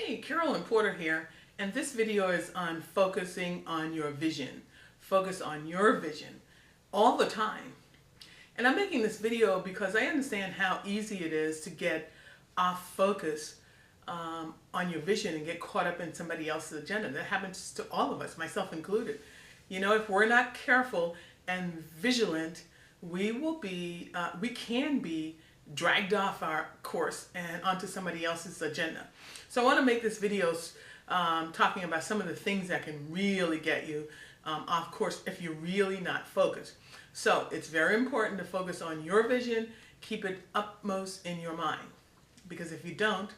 Hey, Carolyn Porter here, and this video is on focusing on your vision. Focus on your vision all the time. And I'm making this video because I understand how easy it is to get off focus on your vision and get caught up in somebody else's agenda. That happens to all of us, myself included. You know, if we're not careful and vigilant, we can be dragged off our course and onto somebody else's agenda. So I want to make this video talking about some of the things that can really get you off course if you're really not focused. So it's very important to focus on your vision, keep it upmost in your mind, because if you don't,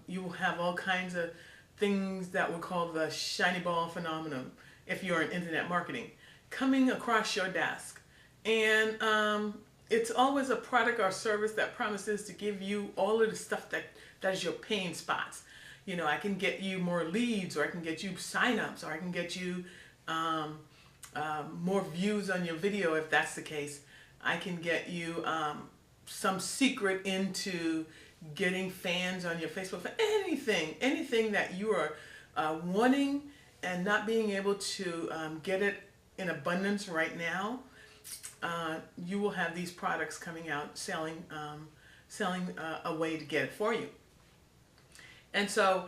you will have all kinds of things that we call the shiny ball phenomenon if you're in internet marketing coming across your desk. And it's always a product or service that promises to give you all of the stuff that is your pain spots. You know, I can get you more leads, or I can get you signups, or I can get you more views on your video if that's the case. I can get you some secret into getting fans on your Facebook. Anything that you are wanting and not being able to get it in abundance right now. You will have these products coming out selling a way to get it for you. And so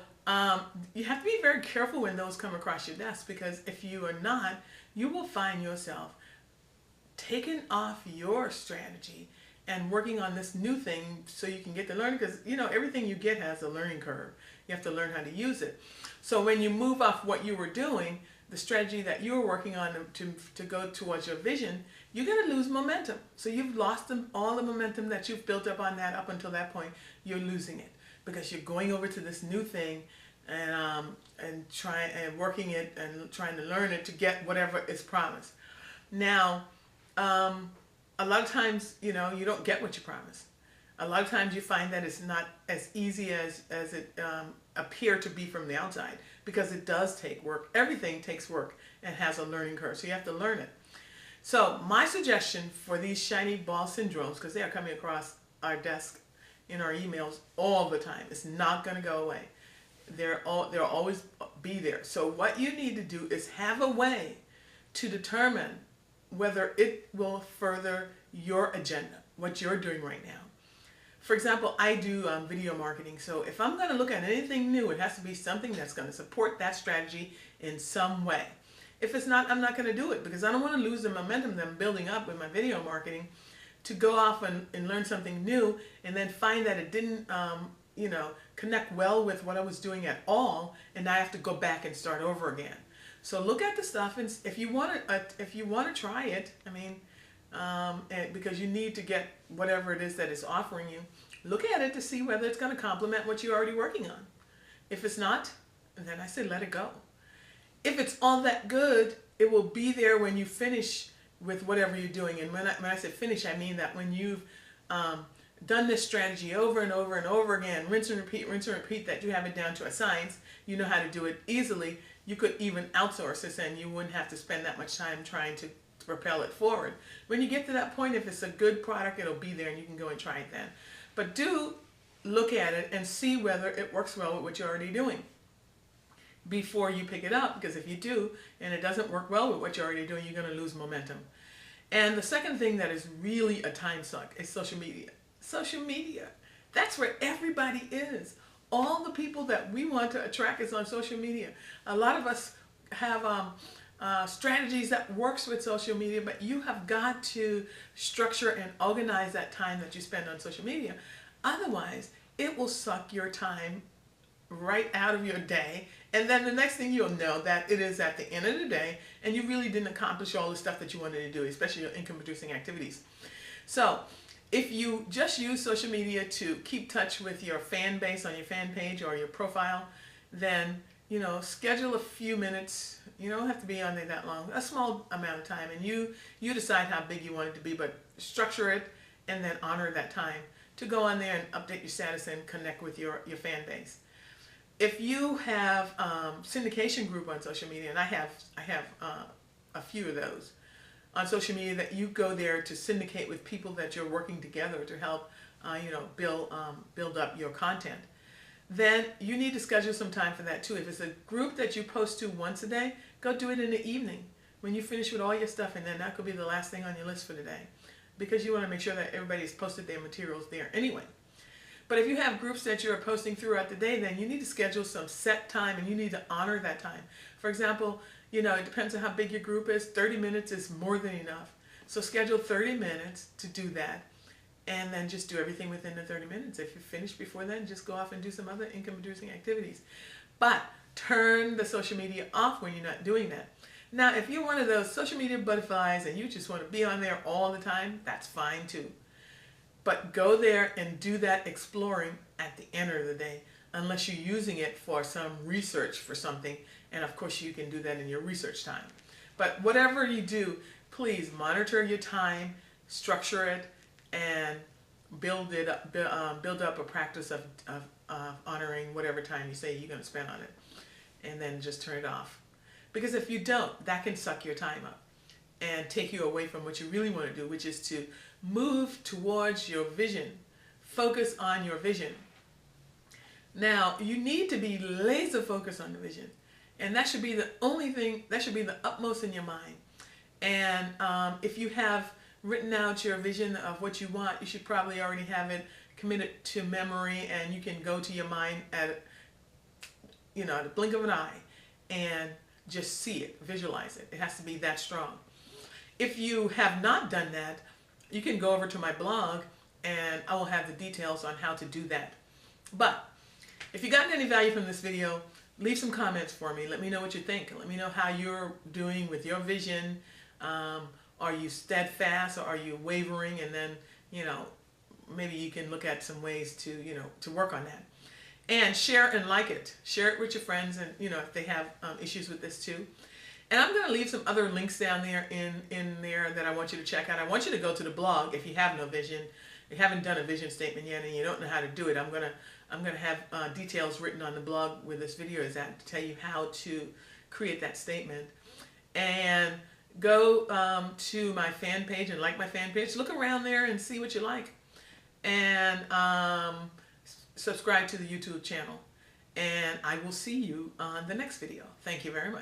you have to be very careful when those come across your desk, because if you are not, you will find yourself taking off your strategy and working on this new thing so you can get to learn, because you know everything you get has a learning curve. You have to learn how to use it. So when you move off what you were doing, the strategy that you were working on to go towards your vision, you're going to lose momentum. So you've lost all the momentum that you've built up on that up until that point. You're losing it because you're going over to this new thing and working it and trying to learn it to get whatever is promised. Now, a lot of times, you know, you don't get what you promised. A lot of times you find that it's not as easy as it appear to be from the outside, because it does take work. Everything takes work and has a learning curve, so you have to learn it. So my suggestion for these shiny ball syndromes, because they are coming across our desk in our emails all the time, it's not going to go away. They'll always be there. So what you need to do is have a way to determine whether it will further your agenda, what you're doing right now. For example, I do video marketing, so if I'm going to look at anything new, it has to be something that's going to support that strategy in some way. If it's not, I'm not going to do it, because I don't want to lose the momentum that I'm building up with my video marketing to go off and learn something new and then find that it didn't connect well with what I was doing at all, and I have to go back and start over again. So look at the stuff, and if you want to try it, I mean, because you need to get whatever it is that it's offering you, look at it to see whether it's going to complement what you're already working on. If it's not, then I say let it go. If it's all that good, it will be there when you finish with whatever you're doing. And when I say finish, I mean that when you've done this strategy over and over and over again, rinse and repeat, that you have it down to a science, you know how to do it easily, you could even outsource this and you wouldn't have to spend that much time trying to propel it forward. When you get to that point, if it's a good product, it'll be there and you can go and try it then. But do look at it and see whether it works well with what you're already doing before you pick it up, because if you do and it doesn't work well with what you're already doing, you're going to lose momentum. And the second thing that is really a time suck is social media. Social media, that's where everybody is. All the people that we want to attract is on social media. A lot of us have strategies that works with social media, but you have got to structure and organize that time that you spend on social media. Otherwise, it will suck your time right out of your day, and then the next thing you'll know that it is at the end of the day and you really didn't accomplish all the stuff that you wanted to do, especially your income producing activities. So if you just use social media to keep touch with your fan base on your fan page or your profile, then schedule a few minutes. You don't have to be on there that long, a small amount of time, and you decide how big you want it to be, but structure it and then honor that time to go on there and update your status and connect with your fan base. If you have syndication group on social media, and I have a few of those on social media, that you go there to syndicate with people that you're working together to help build up your content. then you need to schedule some time for that too. If it's a group that you post to once a day, go do it in the evening when you finish with all your stuff, and then that could be the last thing on your list for the day, because you want to make sure that everybody's posted their materials there anyway. But if you have groups that you're posting throughout the day, then you need to schedule some set time, and you need to honor that time. For example, it depends on how big your group is. 30 minutes is more than enough. So schedule 30 minutes to do that, and then just do everything within the 30 minutes. If you finish before then, just go off and do some other income-producing activities. But turn the social media off when you're not doing that. Now, if you're one of those social media butterflies and you just want to be on there all the time, that's fine too. But go there and do that exploring at the end of the day, unless you're using it for some research for something. And of course, you can do that in your research time. But whatever you do, please monitor your time, structure it, and build up a practice of honoring whatever time you say you're going to spend on it. And then just turn it off. Because if you don't, that can suck your time up and take you away from what you really want to do, which is to move towards your vision. Focus on your vision. Now, you need to be laser focused on the vision. And that should be the only thing, that should be the utmost in your mind. And if you have written out your vision of what you want, you should probably already have it committed to memory, and you can go to your mind at the blink of an eye and just see it, visualize it. It has to be that strong. If you have not done that, you can go over to my blog and I will have the details on how to do that. But if you got any value from this video, leave some comments for me. Let me know what you think. Let me know how you're doing with your vision. Are you steadfast, or are you wavering? And then, maybe you can look at some ways to work on that. And share and like it. Share it with your friends, and if they have issues with this too. And I'm going to leave some other links down there in there that I want you to check out. I want you to go to the blog if you have no vision. If you haven't done a vision statement yet and you don't know how to do it, I'm gonna have details written on the blog where this video is at to tell you how to create that statement. And go to my fan page and like my fan page. Look around there and see what you like. And subscribe to the YouTube channel. And I will see you on the next video. Thank you very much.